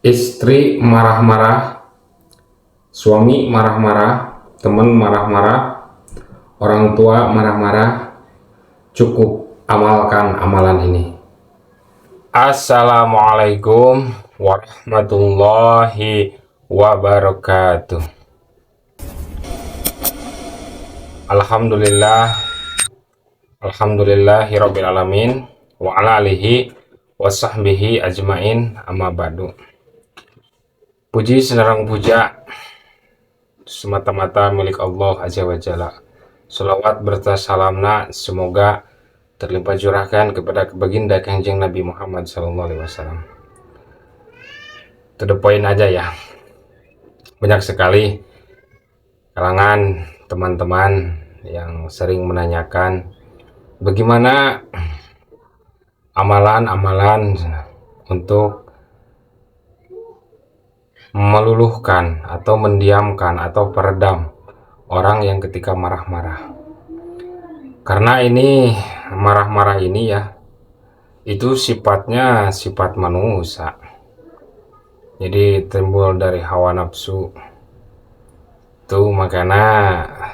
Istri marah-marah, suami marah-marah, teman marah-marah, orang tua marah-marah. Cukup amalkan amalan ini. Assalamualaikum warahmatullahi wabarakatuh. Alhamdulillahirabbil alamin wa ala alihi wa sahbihi ajmain, amma ba'du. Puji senerang puja semata-mata milik Allah Azza wa Jalla. Salawat berta salamna semoga terlimpah curahkan kepada baginda Kanjeng Nabi Muhammad SAW. To the point aja ya. Banyak sekali kalangan teman-teman yang sering menanyakan bagaimana amalan-amalan untuk meluluhkan atau mendiamkan atau peredam orang yang ketika marah-marah. Karena ini marah-marah ini ya, itu sifatnya sifat manusia. Jadi timbul dari hawa nafsu. Itu makanya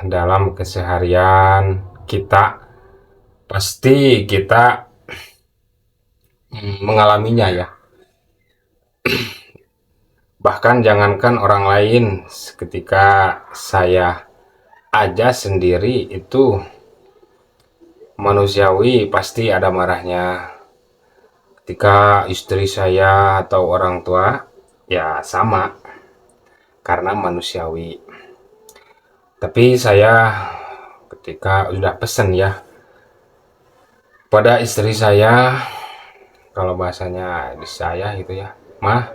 dalam keseharian kita pasti kita mengalaminya ya. Bahkan jangankan orang lain, ketika saya aja sendiri itu manusiawi pasti ada marahnya. Ketika istri saya atau orang tua ya sama, karena manusiawi. Tapi saya ketika udah pesen ya pada istri saya, kalau bahasanya di saya gitu ya, mah,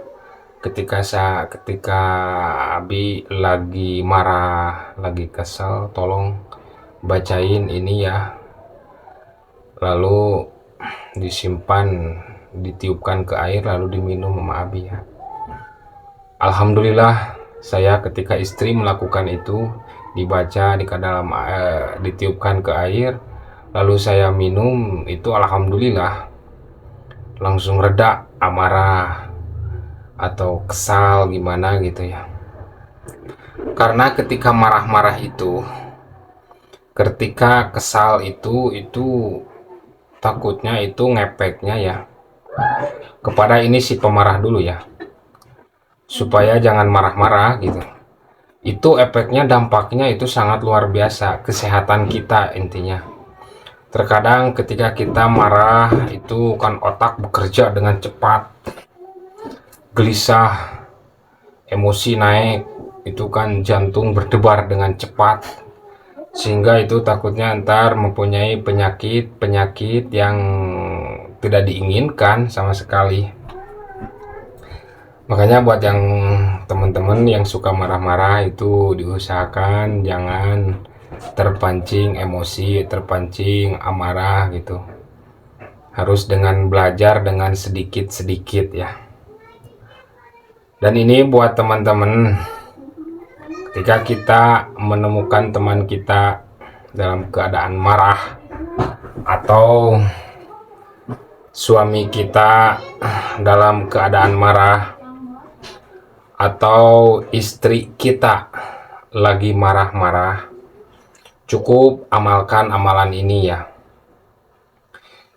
ketika Abi lagi marah, lagi kesel, tolong bacain ini ya, lalu disimpan, ditiupkan ke air, lalu diminum sama Abi ya. Alhamdulillah, saya ketika istri melakukan itu, dibaca di dalam ditiupkan ke air, lalu saya minum, itu alhamdulillah langsung reda amarah atau kesal gimana gitu ya. Karena ketika marah-marah itu, ketika kesal itu takutnya itu ngepeknya ya kepada ini si pemarah dulu ya, supaya jangan marah-marah gitu. Itu efeknya, dampaknya itu sangat luar biasa kesehatan kita intinya. Terkadang ketika kita marah itu kan otak bekerja dengan cepat, gelisah, emosi naik, itu kan jantung berdebar dengan cepat, sehingga itu takutnya ntar mempunyai penyakit yang tidak diinginkan sama sekali. Makanya buat yang teman-teman yang suka marah-marah itu diusahakan jangan terpancing emosi, terpancing amarah gitu. Harus dengan belajar dengan sedikit-sedikit ya. Dan ini buat teman-teman, ketika kita menemukan teman kita dalam keadaan marah, atau suami kita dalam keadaan marah, atau istri kita lagi marah-marah, cukup amalkan amalan ini ya.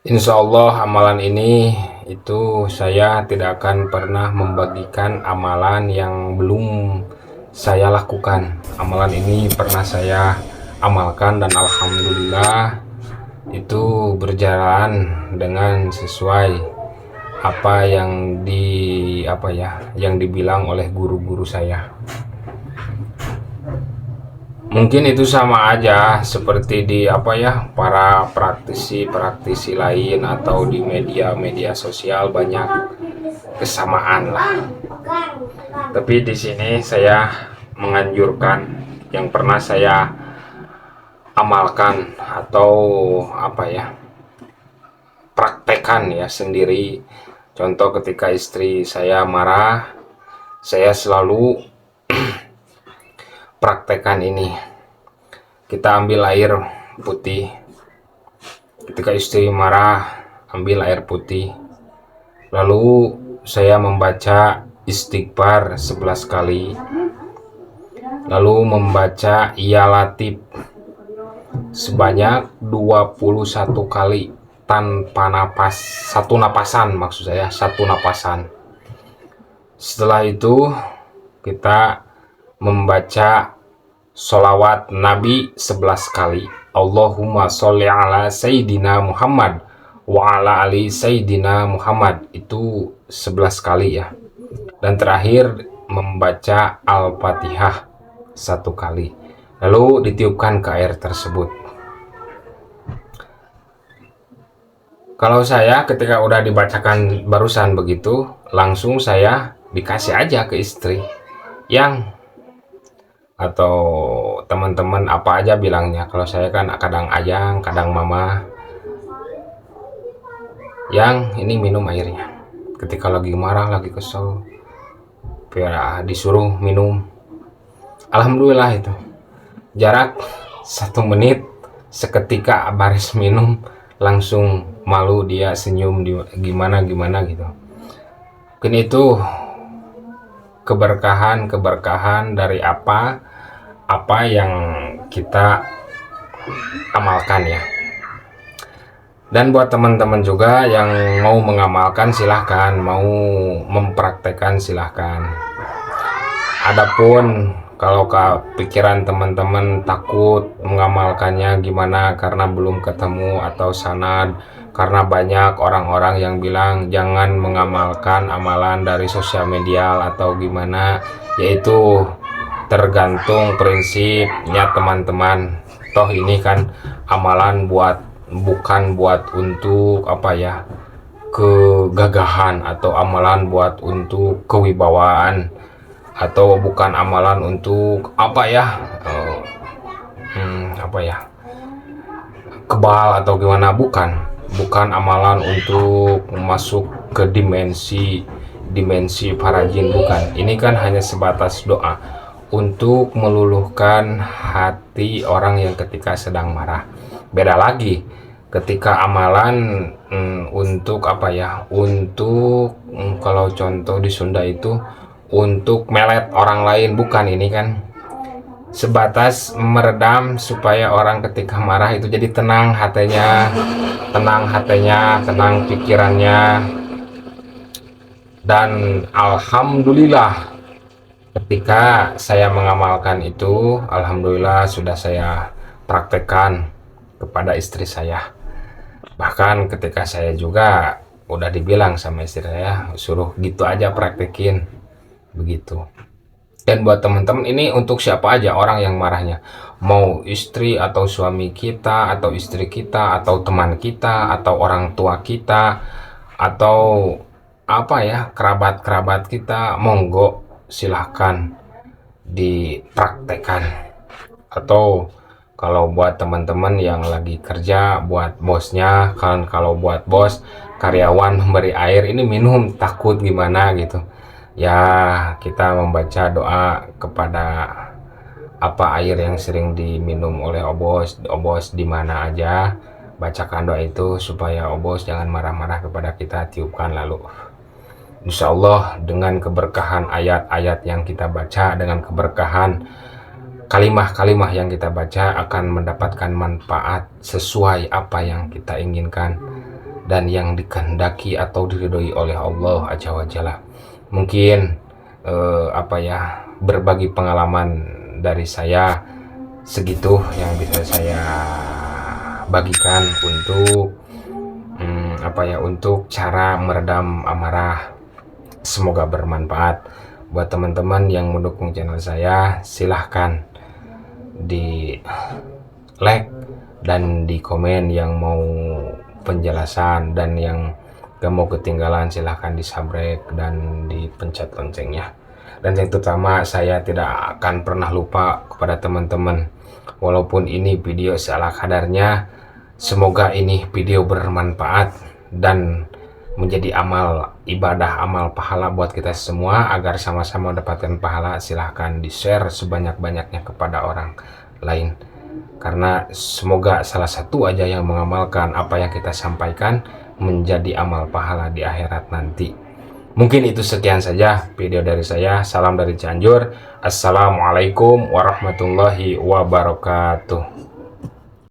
Insya Allah amalan ini itu saya tidak akan pernah membagikan amalan yang belum saya lakukan. Amalan ini pernah saya amalkan dan alhamdulillah itu berjalan dengan sesuai apa yang dibilang oleh guru-guru saya. Mungkin itu sama aja seperti di para praktisi lain atau di media sosial, banyak kesamaan lah. Tapi di sini saya menganjurkan yang pernah saya amalkan atau praktekan ya sendiri. Contoh, ketika istri saya marah, saya selalu praktekan ini. Kita ambil air putih. Ketika istri marah, ambil air putih. Lalu saya membaca istighfar 11 kali, lalu membaca ya latif sebanyak 21 kali tanpa napas, satu napasan, maksud saya satu napasan. Setelah itu kita membaca sholawat Nabi 11 kali, Allahumma sholli ala Sayyidina Muhammad wa ala ali Sayyidina Muhammad, itu 11 kali ya. Dan terakhir membaca Al-Fatihah 1 kali, lalu ditiupkan ke air tersebut. Kalau saya ketika udah dibacakan barusan begitu, langsung saya dikasih aja ke istri, yang atau teman-teman apa aja bilangnya. Kalau saya kan kadang ayang, kadang mama, yang ini minum airnya. Ketika lagi marah, lagi kesel, ya disuruh minum. Alhamdulillah itu jarak 1 menit, seketika baris minum langsung malu, dia senyum gimana gitu. Mungkin itu keberkahan dari apa yang kita amalkan ya. Dan buat teman-teman juga yang mau mengamalkan silahkan, mau mempraktekkan silahkan. Adapun kalau pikiran teman-teman takut mengamalkannya gimana karena belum ketemu atau sanad, karena banyak orang-orang yang bilang jangan mengamalkan amalan dari sosial media atau gimana, yaitu tergantung prinsipnya teman-teman. Toh ini kan amalan bukan buat untuk kegagahan, atau amalan buat untuk kewibawaan, atau bukan amalan untuk kebal atau gimana, bukan amalan untuk masuk ke dimensi para jin, bukan. Ini kan hanya sebatas doa untuk meluluhkan hati orang yang ketika sedang marah. Beda lagi ketika amalan untuk kalau contoh di Sunda itu untuk melet orang lain, bukan. Ini kan sebatas meredam supaya orang ketika marah itu jadi tenang hatinya, tenang pikirannya. Dan alhamdulillah ketika saya mengamalkan itu, alhamdulillah sudah saya praktekkan kepada istri saya. Bahkan ketika saya juga udah dibilang sama istri saya, suruh gitu aja praktekin begitu. Dan buat teman-teman, ini untuk siapa aja orang yang marahnya, mau istri atau suami kita atau istri kita atau teman kita atau orang tua kita atau kerabat kita, monggo silahkan dipraktekkan. Atau kalau buat teman-teman yang lagi kerja, buat bosnya kan, kalau buat bos karyawan memberi air ini minum takut gimana gitu ya, kita membaca doa kepada air yang sering diminum oleh obos di mana aja, bacakan doa itu supaya obos jangan marah-marah kepada kita, tiupkan. Lalu insya Allah dengan keberkahan ayat-ayat yang kita baca, dengan keberkahan kalimah-kalimah yang kita baca, akan mendapatkan manfaat sesuai apa yang kita inginkan dan yang dikehendaki atau diridhoi oleh Allah Azza wa Jalla. Mungkin berbagi pengalaman dari saya segitu yang bisa saya bagikan untuk cara meredam amarah. Semoga bermanfaat buat teman-teman yang mendukung channel saya. Silahkan di like dan di komen yang mau penjelasan, dan yang gak mau ketinggalan silahkan di subscribe dan dipencet loncengnya. Dan yang terutama, saya tidak akan pernah lupa kepada teman-teman, walaupun ini video salah kadarnya, semoga ini video bermanfaat dan menjadi amal ibadah, amal pahala buat kita semua, agar sama-sama mendapatkan pahala. Silahkan di share sebanyak-banyaknya kepada orang lain, karena semoga salah satu aja yang mengamalkan apa yang kita sampaikan menjadi amal pahala di akhirat nanti. Mungkin itu sekian saja video dari saya. Salam dari Cianjur. Assalamualaikum warahmatullahi wabarakatuh.